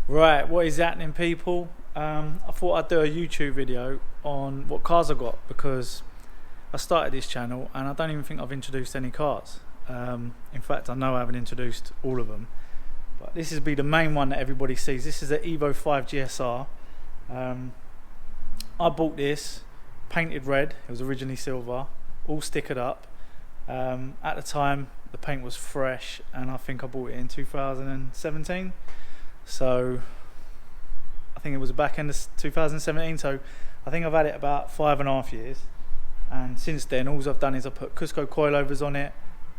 Right, what is happening, people? I thought I'd do a YouTube video on what cars I got, because I started this channel and I don't even think I've introduced any cars. In fact, I know I haven't introduced all of them, but this is be the main one that everybody sees. This is the Evo 5 GSR. I bought this painted red. It was originally silver, all stickered up. At the time the paint was fresh, and I think I bought it in 2017. So I think it was the back end of 2017, so I think I've had it about 5.5 years, and since then all I've done is I put Cusco coilovers on it.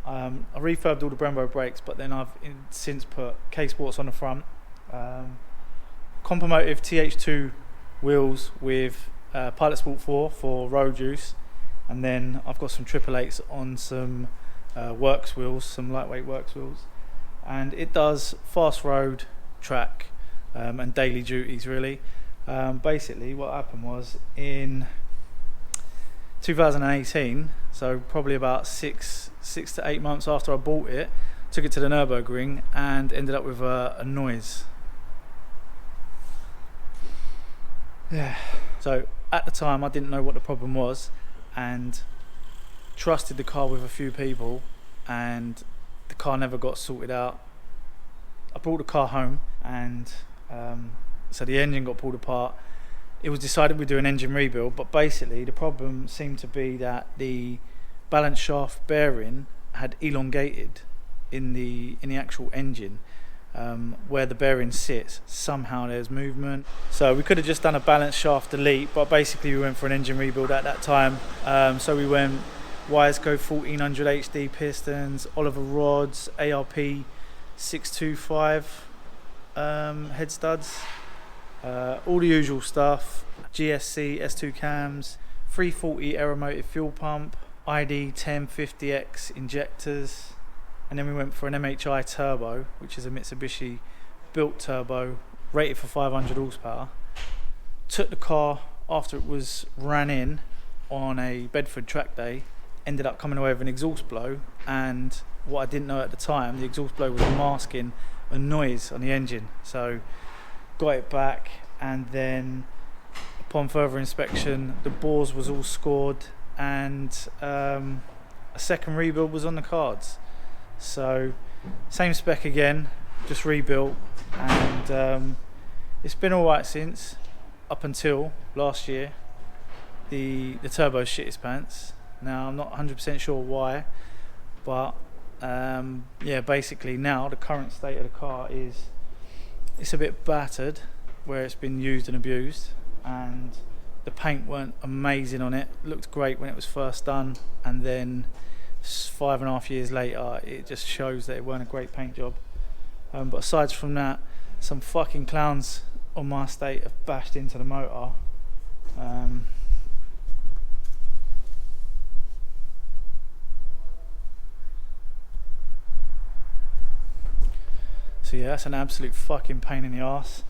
I refurbed all the Brembo brakes, but then I've since put K-Sports on the front, Compomotive TH2 wheels with Pilot Sport 4 for road use, and then I've got some 888s on some works wheels, some lightweight works wheels, and it does fast road, track, and daily duties really. Basically what happened was in 2018, so probably about six to 8 months after I bought it, took it to the Nürburgring and ended up with a noise. Yeah. So at the time I didn't know what the problem was and trusted the car with a few people, and the car never got sorted out. I brought the car home, and so the engine got pulled apart. It was decided we'd do an engine rebuild, but basically the problem seemed to be that the balance shaft bearing had elongated in the actual engine. Where the bearing sits, somehow there's movement. So we could have just done a balance shaft delete, but basically we went for an engine rebuild at that time. So we went Wiseco 1400 HD pistons, Oliver rods, ARP 625 head studs, all the usual stuff, GSC S2 cams, 340 aeromotive fuel pump, ID 1050X injectors, and then we went for an MHI turbo, which is a Mitsubishi built turbo rated for 500 horsepower. Took the car after it was ran in on a Bedford track day, ended up coming away with an exhaust blow, and what I didn't know at the time, the exhaust blow was masking a noise on the engine. So got it back, and then upon further inspection the bores was all scored, and a second rebuild was on the cards. So same spec again, just rebuilt, and it's been alright since, up until last year. The turbo shit his pants. Now I'm not 100% sure why, but yeah, basically now the current state of the car is it's a bit battered where it's been used and abused, and the paint weren't amazing on it. Looked great when it was first done, and then 5.5 years later it just shows that it weren't a great paint job. But aside from that, some fucking clowns on my estate have bashed into the motor. So yeah, that's an absolute fucking pain in the arse.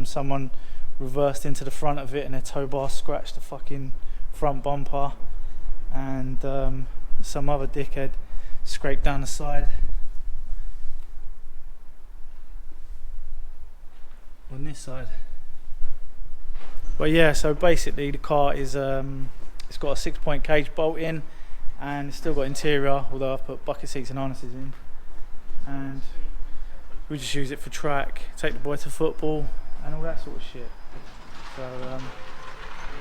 Someone reversed into the front of it and their tow bar scratched the fucking front bumper, and some other dickhead scraped down the side on this side. But yeah, so basically the car is it's got a 6-point cage bolt in, and it's still got interior, although I've put bucket seats and harnesses in, and we just use it for track, take the boy to football and all that sort of shit. So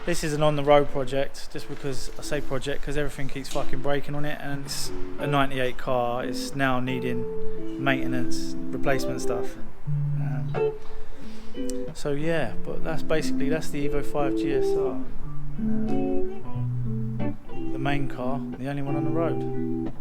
this is an on-the-road project, just because I say project because everything keeps fucking breaking on it, and it's a 98 car. It's now needing maintenance, replacement stuff. So yeah, but that's the Evo 5 GSR. The main car, the only one on the road.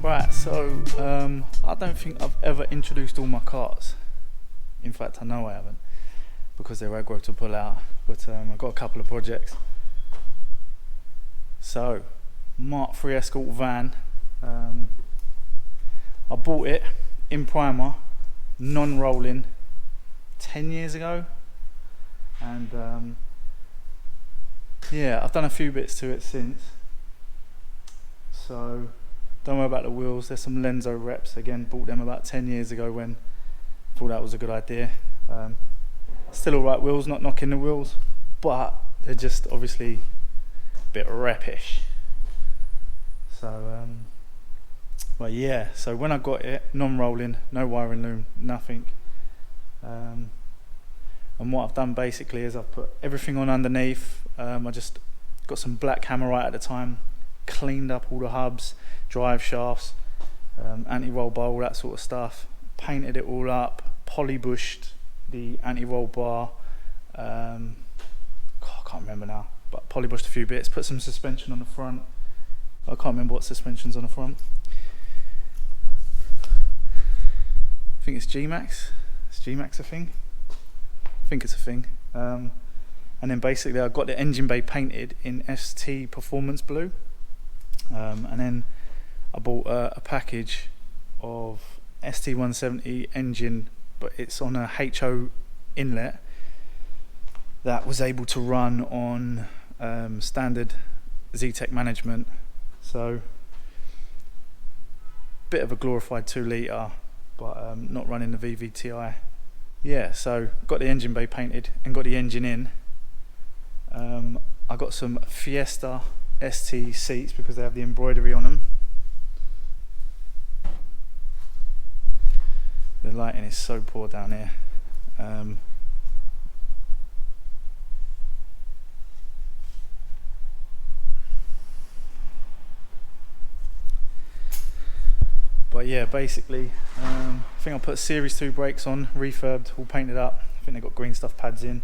Right, so I don't think I've ever introduced all my carts. In fact, I know I haven't, because they're aggro to pull out. But I've got a couple of projects. So, Mk3 Escort van. I bought it in primer, non-rolling, 10 years ago, and yeah, I've done a few bits to it since. So don't worry about the wheels. There's some Lenzo reps, again, bought them about 10 years ago when I thought that was a good idea. Still alright wheels, not knocking the wheels, but they're just obviously a bit repish. So but yeah, so when I got it, non-rolling, no wiring loom, nothing. And what I've done basically is I've put everything on underneath. I just got some black hammerite at the time, cleaned up all the hubs, drive shafts, anti-roll bar, all that sort of stuff, painted it all up, polybushed the anti-roll bar, I can't remember now, but polybushed a few bits, put some suspension on the front. I can't remember what suspension's on the front. I think it's G-Max. Is G-Max a thing? I think it's a thing. And then basically I got the engine bay painted in ST Performance Blue. And then I bought a package of ST170 engine, but it's on a HO inlet that was able to run on standard Z-Tech management. So bit of a glorified 2 litre, but not running the VVTi. Yeah, so got the engine bay painted and got the engine in. I got some Fiesta ST seats because they have the embroidery on them. The lighting is so poor down here. But yeah, basically, I think I put Series 2 brakes on, refurbed, all painted up. I think they got green stuff pads in.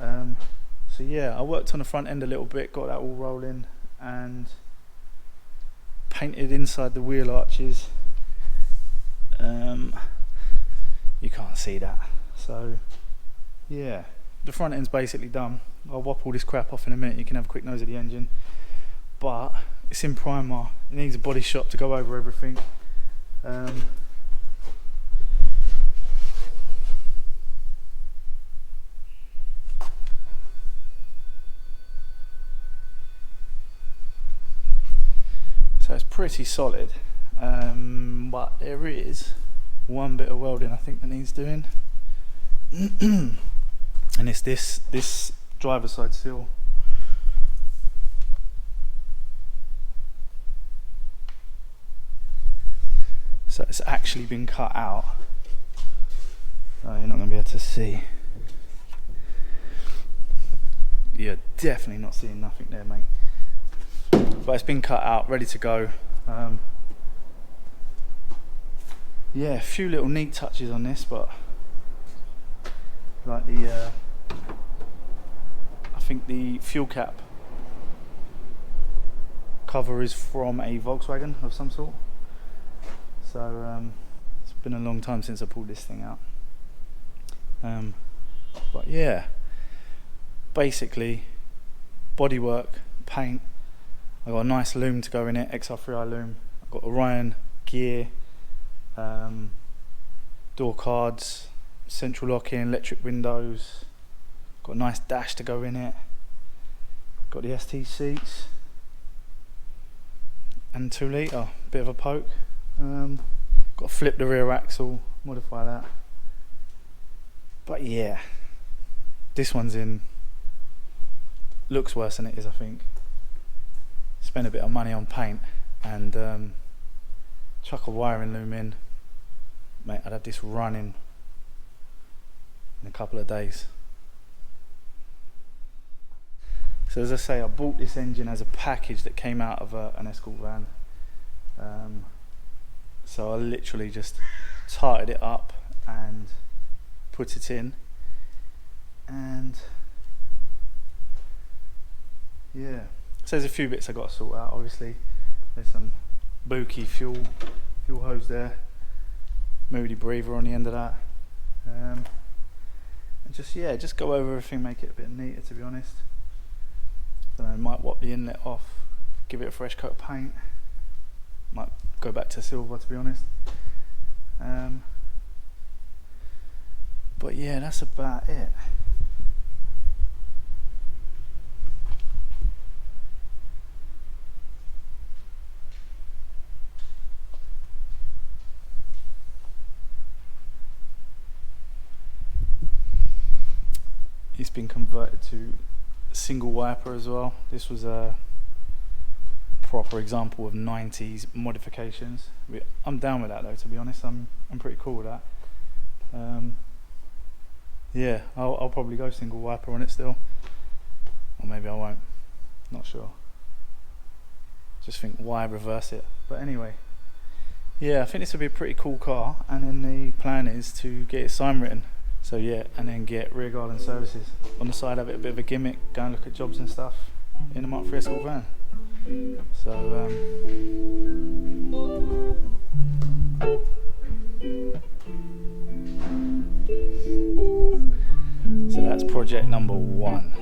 So yeah, I worked on the front end a little bit, got that all rolling, and painted inside the wheel arches. You can't see that. So yeah, the front end's basically done. I'll whop all this crap off in a minute, you can have a quick nose at the engine. But it's in primer, it needs a body shop to go over everything. So it's pretty solid, but there is one bit of welding I think that needs doing, and it's this driver side seal. So it's actually been cut out. Oh, you're not going to be able to see. You're definitely not seeing nothing there, mate. But it's been cut out, ready to go. Yeah, a few little neat touches on this, but like the I think the fuel cap cover is from a Volkswagen of some sort. So it's been a long time since I pulled this thing out. But yeah, basically bodywork, paint. I got a nice loom to go in it, XR3i loom. I've got Orion gear, door cards, central locking, electric windows. Got a nice dash to go in it. Got the ST seats and 2 litre, bit of a poke. Got to flip the rear axle, modify that. But yeah, this one's in, looks worse than it is, I think. Spend a bit of money on paint and chuck a wiring loom in. Mate, I'd have this running in a couple of days. So as I say, I bought this engine as a package that came out of an Escort van. So I literally just tightened it up and put it in, and yeah, so there's a few bits I got to sort out. Obviously there's some Buki fuel hose there, Moody breather on the end of that, and just go over everything, make it a bit neater, to be honest. Don't know, might wop the inlet off, give it a fresh coat of paint, might go back to silver, to be honest. But yeah, that's about it. It's been converted to single wiper as well. This was a proper example of 90s modifications. I'm down with that though, to be honest. I'm pretty cool with that. Yeah, I'll probably go single wiper on it still, or maybe I won't, not sure. Just think, why reverse it? But anyway, yeah, I think this will be a pretty cool car, and then the plan is to get it sign written. So yeah, and then get rear guard and services. On the side, have it a bit of a gimmick, go and look at jobs and stuff in the Mk3 Escort van. So so that's project number 1.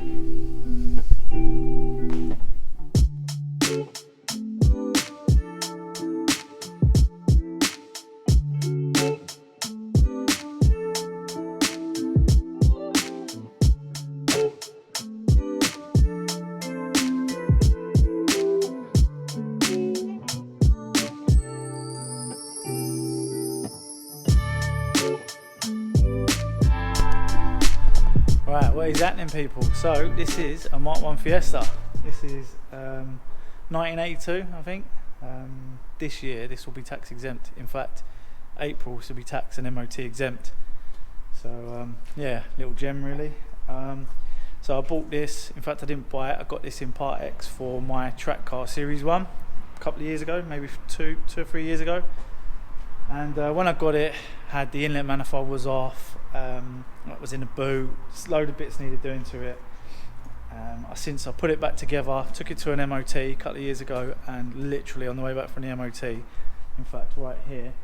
Right, what is happening, people? So this is a Mk1 Fiesta. This is 1982, I think. This year this will be tax exempt. In fact, April this will be tax and MOT exempt. So yeah, little gem really. So I bought this. In fact, I didn't buy it. I got this in Part X for my track car Series 1 a couple of years ago, maybe two or 3 years ago. And when I got it, had the inlet manifold was off, it was in the boot, just a load of bits needed doing to it. Since I put it back together, took it to an MOT a couple of years ago, and literally on the way back from the MOT, in fact right here,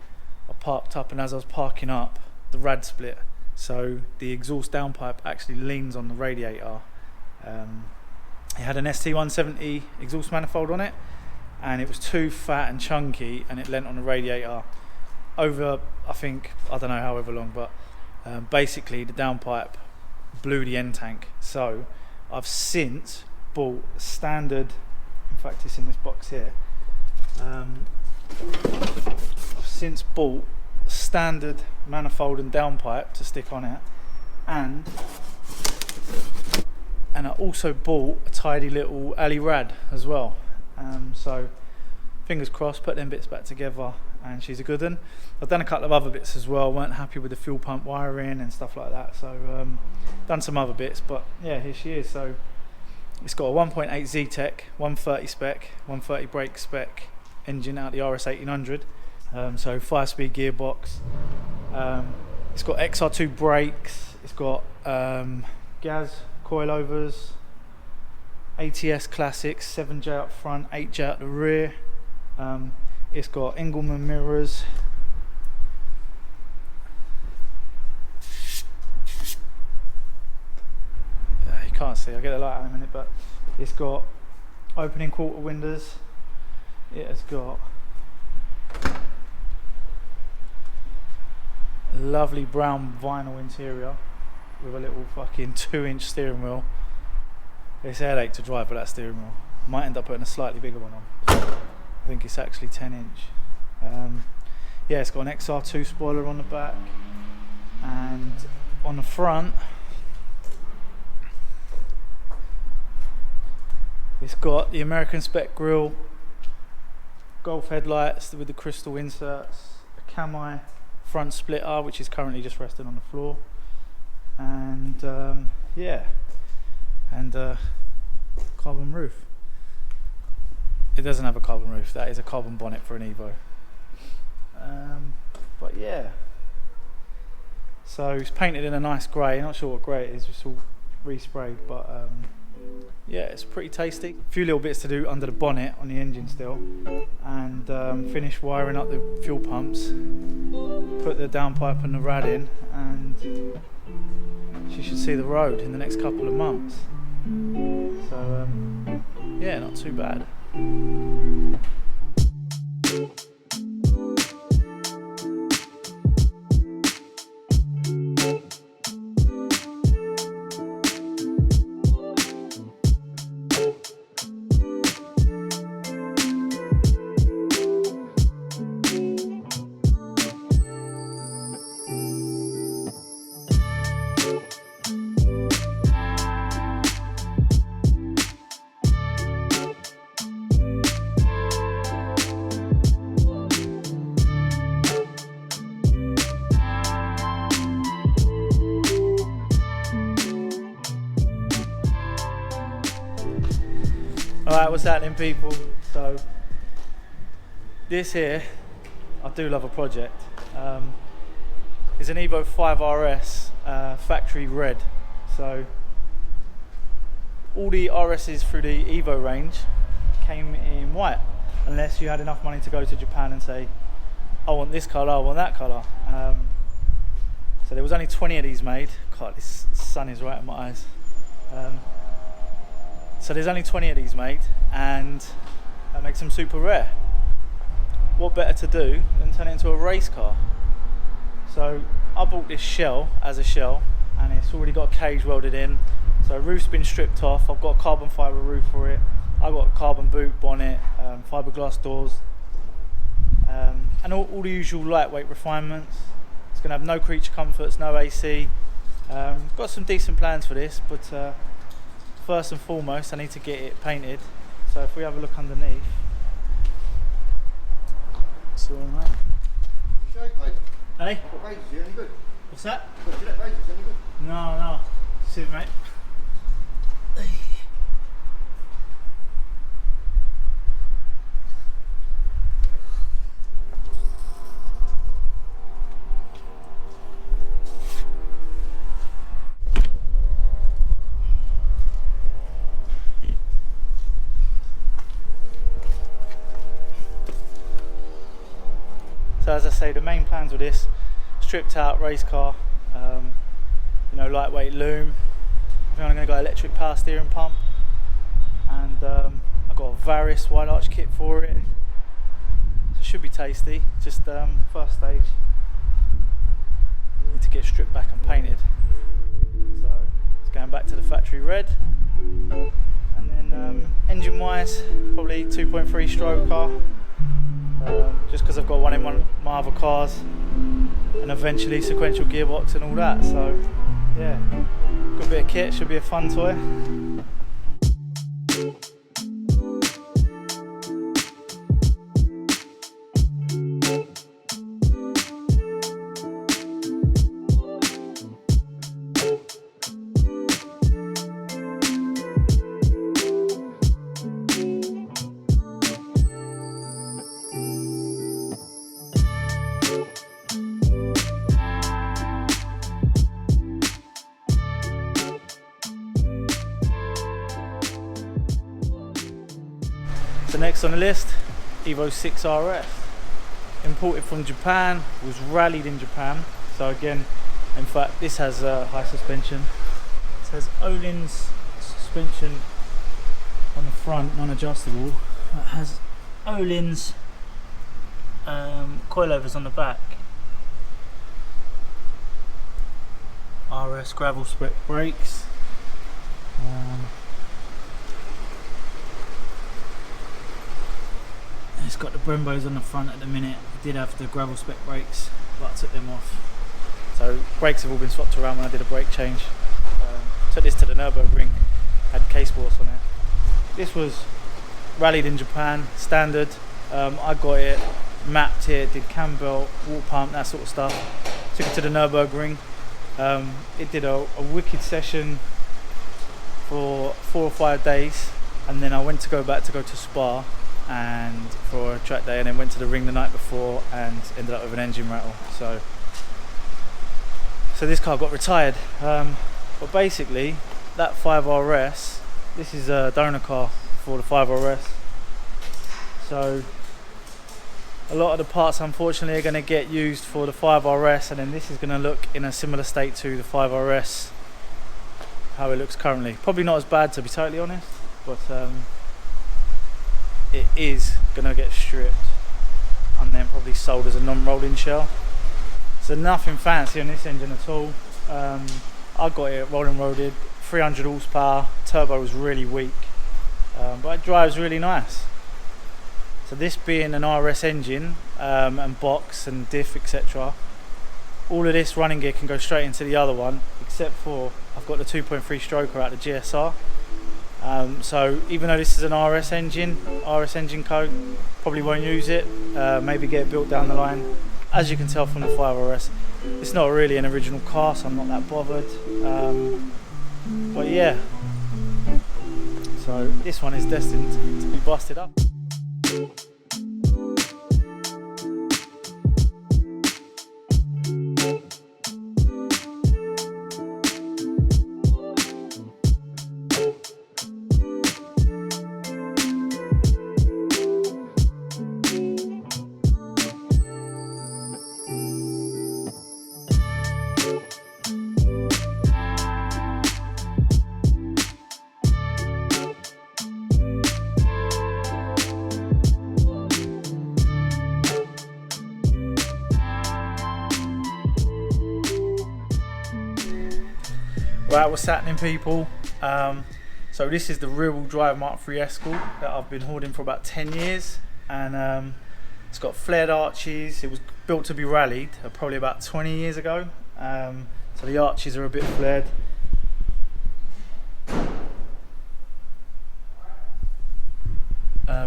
I parked up, and as I was parking up, the rad split. So the exhaust downpipe actually leans on the radiator. It had an ST170 exhaust manifold on it, and it was too fat and chunky, and it leant on the radiator over, I think, I don't know however long, but basically the downpipe blew the end tank. So I've since bought standard, in fact it's in this box here, I've since bought standard manifold and downpipe to stick on it, and I also bought a tidy little alley rad as well. So fingers crossed, put them bits back together and she's a good one. I've done a couple of other bits as well, weren't happy with the fuel pump wiring and stuff like that, so done some other bits, but yeah, here she is. So it's got a 1.8 Z-Tech, 130 spec, 130 brake spec engine out the RS 1800, so 5-speed gearbox. It's got XR2 brakes, it's got gas coilovers, ATS classics, 7J up front, 8J at the rear. It's got Engelmann mirrors. You can't see, I'll get the light out in a minute, but it's got opening quarter windows. It has got a lovely brown vinyl interior with a little fucking 2-inch steering wheel. It's a headache to drive with that steering wheel. Might end up putting a slightly bigger one on. I think it's actually 10-inch. Yeah, it's got an XR2 spoiler on the back, and on the front it's got the American spec grille, Golf headlights with the crystal inserts, a camo front splitter which is currently just resting on the floor, and yeah, and carbon roof. It doesn't have a carbon roof, that is a carbon bonnet for an Evo. But yeah, so it's painted in a nice grey, not sure what grey it is, it's all resprayed, but yeah, it's pretty tasty. A few little bits to do under the bonnet on the engine still, and finish wiring up the fuel pumps, put the downpipe and the rad in, and she should see the road in the next couple of months. So yeah, not too bad. Alright, what's happening, people? So this here, I do love a project. It's an Evo 5 RS factory red. So all the RSs through the Evo range came in white, unless you had enough money to go to Japan and say, I want this colour, I want that colour. So there was only 20 of these made. God, this sun is right in my eyes. So there's only 20 of these made, and that makes them super rare. What better to do than turn it into a race car? So I bought this shell as a shell, and it's already got a cage welded in. So roof's been stripped off. I've got a carbon fibre roof for it. I've got a carbon boot, bonnet, fiberglass doors, and all the usual lightweight refinements. It's going to have no creature comforts, no AC. Got some decent plans for this, but first and foremost I need to get it painted. So if we have a look underneath, it's all right. Shake, mate. Hey? I've got razors here, any good? What's that? Got Gillette razors, any good? No. See, mate. So as I say, the main plans with this, stripped out race car, you know, lightweight loom. I think I'm going to go electric power steering pump, and I've got a Varis wide arch kit for it. So it should be tasty. Just first stage, need to get stripped back and painted. So it's going back to the factory red, and then engine wise, probably 2.3 stroke car. Just because I've got one in one of my other cars, and eventually sequential gearbox and all that. So yeah, good bit of kit, should be a fun toy. So next on the list, Evo 6 RS. Imported from Japan, was rallied in Japan. So again, in fact, this has high suspension. It says Olin's suspension on the front, non-adjustable. It has Olin's coilovers on the back. RS gravel spec brakes. It's got the Brembos on the front at the minute. It did have the gravel spec brakes, but I took them off. So brakes have all been swapped around when I did a brake change. Took this to the Nürburgring, had case sports on it. This was rallied in Japan, standard. I got it, mapped it, did cam belt, water pump, that sort of stuff. Took it to the Nürburgring. It did a wicked session for 4 or 5 days, and then I went to go to Spa and for a track day, and then went to the ring the night before and ended up with an engine rattle. So this car got retired. But basically that 5 RS, This is a donor car for the 5RS. So a lot of the parts unfortunately are going to get used for the 5RS, and then this is going to look in a similar state to the 5RS, how it looks currently. Probably not as bad, to be totally honest, but it is going to get stripped and then probably sold as a non-rolling shell. So nothing fancy on this engine at all. I got it rolling roaded, 300 horsepower, turbo was really weak, but it drives really nice. So this being an RS engine, and box and diff, etc., all of this running gear can go straight into the other one, except for I've got the 2.3 stroker out of the GSR. So even though this is an RS engine code, probably won't use it, maybe get it built down the line. As you can tell from the 5RS, it's not really an original car, so I'm not that bothered. But yeah, so this one is destined to be busted up. Right, what's happening, people? So this is the rear-wheel drive Mk3 Escort that I've been holding for about 10 years, and it's got flared arches. It was built to be rallied probably about 20 years ago, so the arches are a bit flared.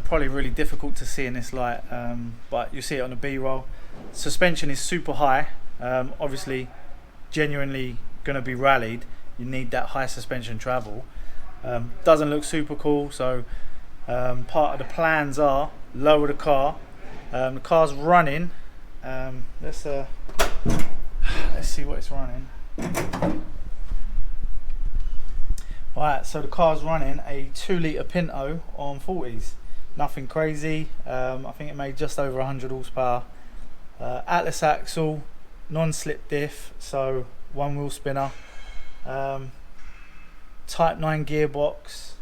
Probably really difficult to see in this light, but you see it on the B-roll. Suspension is super high, obviously genuinely going to be rallied. You need that high suspension travel. Doesn't look super cool, so part of the plans are lower the car. The car's running. Let's see what it's running. Right, so the car's running a 2-litre Pinto on 40s. Nothing crazy. I think it made just over 100 horsepower. Atlas axle, non-slip diff, so 1-wheel spinner. Type 9 gearbox,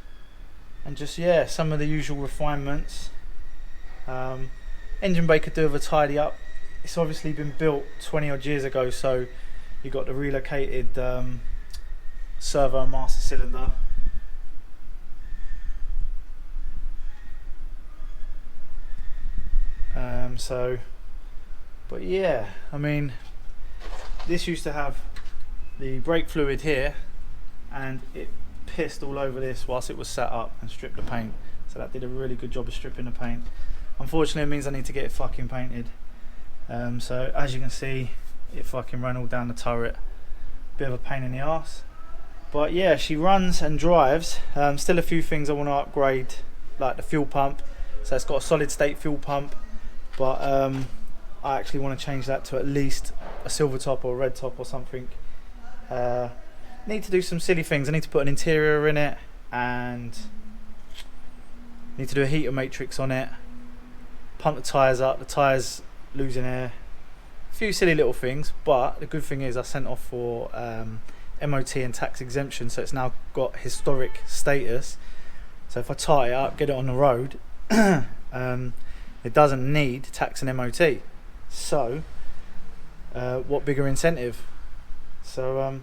and just, yeah, some of the usual refinements. Engine bay could do with a tidy up. It's obviously been built 20 odd years ago, so you got the relocated servo master cylinder. But yeah, I mean, this used to have the brake fluid here, and it pissed all over this whilst it was set up and stripped the paint. So that did a really good job of stripping the paint. Unfortunately, it means I need to get it fucking painted. So as you can see, it fucking ran all down the turret. Bit of a pain in the arse. But yeah, she runs and drives. Still a few things I want to upgrade, like the fuel pump. So it's got a solid state fuel pump, but I actually want to change that to at least a silver top or a red top or something. Need to do some silly things. I need to put an interior in it, and need to do a heater matrix on it, pump the tyres up, the tyres losing air, a few silly little things. But the good thing is I sent off for MOT and tax exemption, so it's now got historic status. So if I tie it up, get it on the road, it doesn't need tax and MOT. So what bigger incentive? So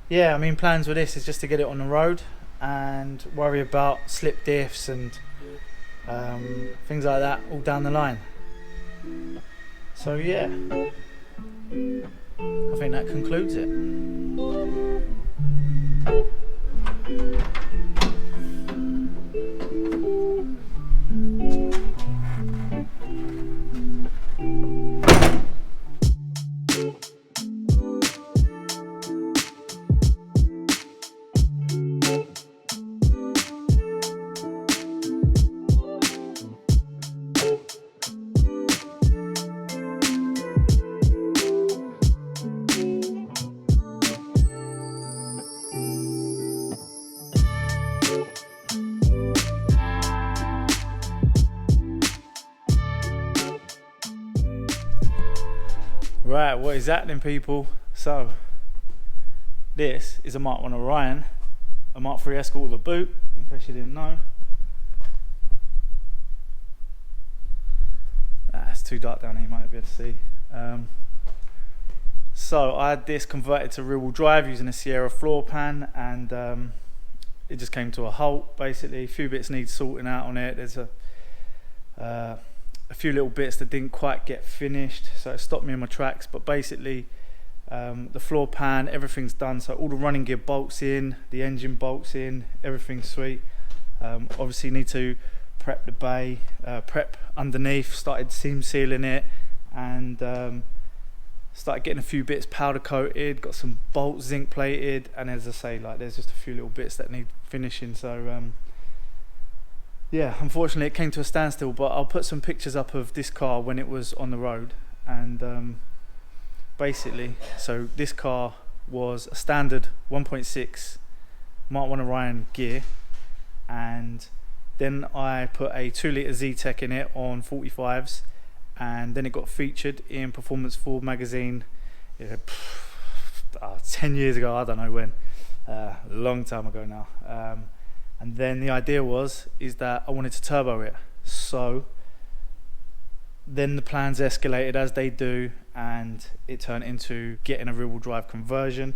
yeah, I mean, plans with this is just to get it on the road and worry about slip diffs and things like that all down the line. So yeah, I think that concludes it. Right, what is happening, people? So, this is a Mk1 Orion, a Mk3 Escort with a boot, in case you didn't know. It's too dark down here, you might not be able to see. So I had this converted to rear-wheel drive using a Sierra floor pan, and it just came to a halt. Basically, a few bits need sorting out on it. There's a few little bits that didn't quite get finished, so it stopped me in my tracks. But basically, the floor pan, everything's done. So all the running gear bolts in, the engine bolts in, everything's sweet. Obviously, need to prep the bay, prep underneath. Started seam sealing it, and started getting a few bits powder coated, got some bolts zinc plated, and as I say, like, there's just a few little bits that need finishing. So yeah, unfortunately it came to a standstill, but I'll put some pictures up of this car when it was on the road. And basically, so this car was a standard 1.6 Mk1 Orion gear, and then I put a 2 litre Z-Tech in it on 45s, and then it got featured in Performance Ford magazine 10 years ago, I don't know when, a long time ago now. And then the idea is that I wanted to turbo it. So then the plans escalated, as they do, and it turned into getting a rear-wheel drive conversion.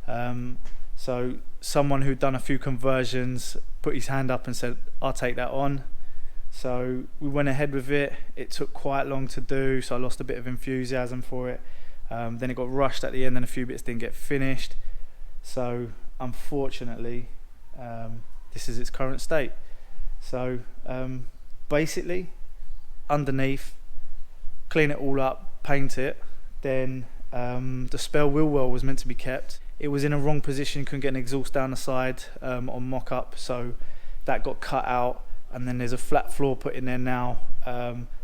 So someone who'd done a few conversions put his hand up and said, I'll take that on. So we went ahead with it. It took quite long to do, so I lost a bit of enthusiasm for it. Then it got rushed at the end, and a few bits didn't get finished. So unfortunately, this is its current state. So basically, underneath, clean it all up, paint it. Then the spare wheel well was meant to be kept. It was in a wrong position, couldn't get an exhaust down the side on mock-up, so that got cut out. And then there's a flat floor put in there now.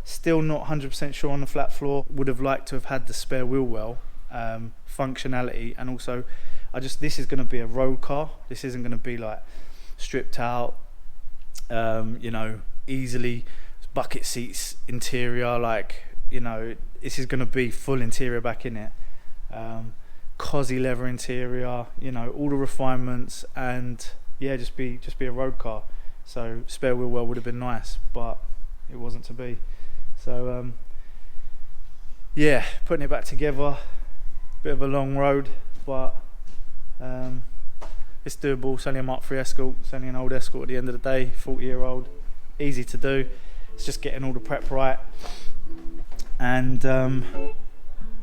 Still not 100% sure on the flat floor. Would have liked to have had the spare wheel well functionality, and also this is going to be a road car. This isn't going to be like stripped out, you know, easily bucket seats interior, like, you know, this is going to be full interior back in it. Cosy leather interior, you know, all the refinements, and yeah, just be a road car. So spare wheel well would have been nice, but it wasn't to be. So yeah, putting it back together, bit of a long road, but it's doable. It's only a Mk3 Escort, it's only an old Escort at the end of the day, 40-year-old, easy to do. It's just getting all the prep right, and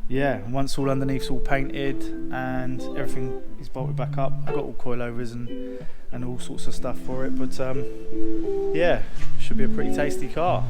yeah, once all underneath's all painted and everything is bolted back up, I've got all coilovers and all sorts of stuff for it, but yeah, should be a pretty tasty car.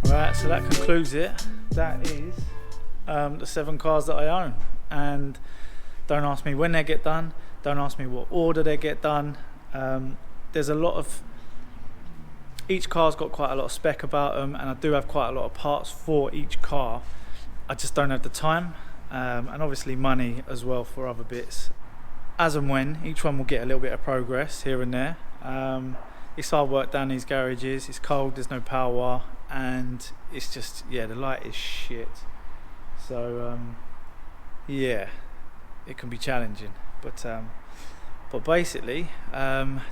Right, so that concludes it. That is the 7 cars that I own, and don't ask me when they get done, don't ask me what order they get done. There's a lot of, each car's got quite a lot of spec about them, and I do have quite a lot of parts for each car. I just don't have the time, and obviously money as well for other bits. As and when, each one will get a little bit of progress here and there. It's hard work down these garages, it's cold, there's no power, and it's just, yeah, the light is shit. So yeah, it can be challenging, but basically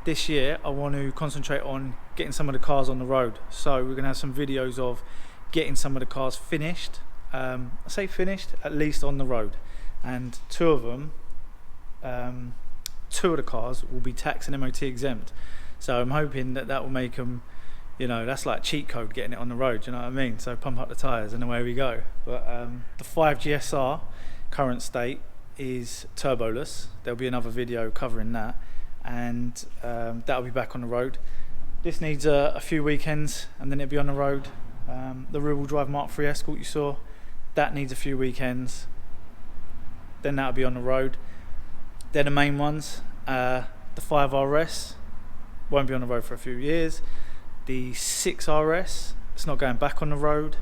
this year I want to concentrate on getting some of the cars on the road. So we're gonna have some videos of getting some of the cars finished. I say finished, at least on the road, and two of the cars will be tax and MOT exempt. So I'm hoping that will make them, you know, that's like cheat code getting it on the road, you know what I mean? So pump up the tyres and away we go. But the 5GSR current state is turboless. There'll be another video covering that, and that'll be back on the road. This needs a few weekends and then it'll be on the road. The rear-wheel drive Mk3 Escort you saw, that needs a few weekends, then that'll be on the road. They're the main ones. The 5RS won't be on the road for a few years. The 6RS, it's not going back on the road.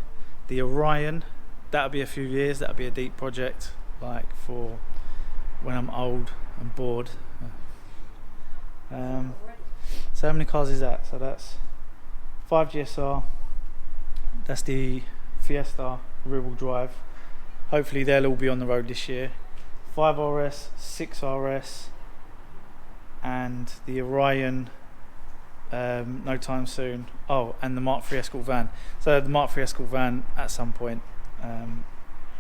The Orion, that'll be a few years. That'll be a deep project, like for when I'm old and bored. So how many cars is that? So that's 5GSR, that's the Fiesta rear-wheel drive. Hopefully they'll all be on the road this year. 5RS, 6RS, and the Orion no time soon. Oh, and the Mk3 Escort van. So the Mk3 Escort van at some point,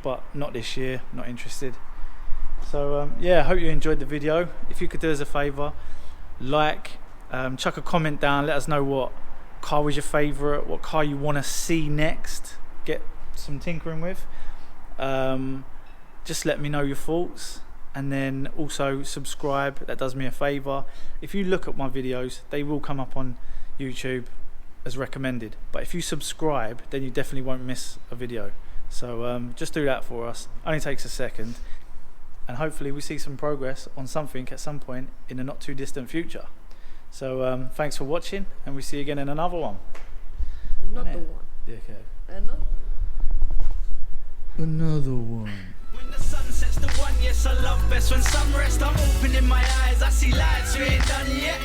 but not this year, not interested. So yeah, I hope you enjoyed the video. If you could do us a favour, like, chuck a comment down, let us know what car was your favourite, what car you want to see next, get some tinkering with. Just let me know your thoughts, and then also subscribe. That does me a favour. If you look at my videos, they will come up on YouTube as recommended, but if you subscribe, then you definitely won't miss a video. So just do that for us. Only takes a second, and hopefully we see some progress on something at some point in the not too distant future. So thanks for watching, and we see you again in another one. Another one. Dickhead. Another one. When the sun sets, the one, yes, I love best. When sun rests, I'm opening my eyes, I see lights, we ain't done yet.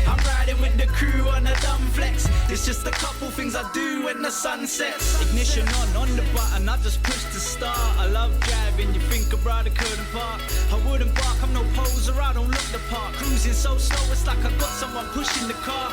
I'm riding with the crew on a dumb flex. It's just a couple things I do when the sun sets. Ignition on the button, I just push to start. I love driving, you think a brother couldn't park. I wouldn't bark, I'm no poser, I don't look the part. Cruising so slow, it's like I got someone pushing the car.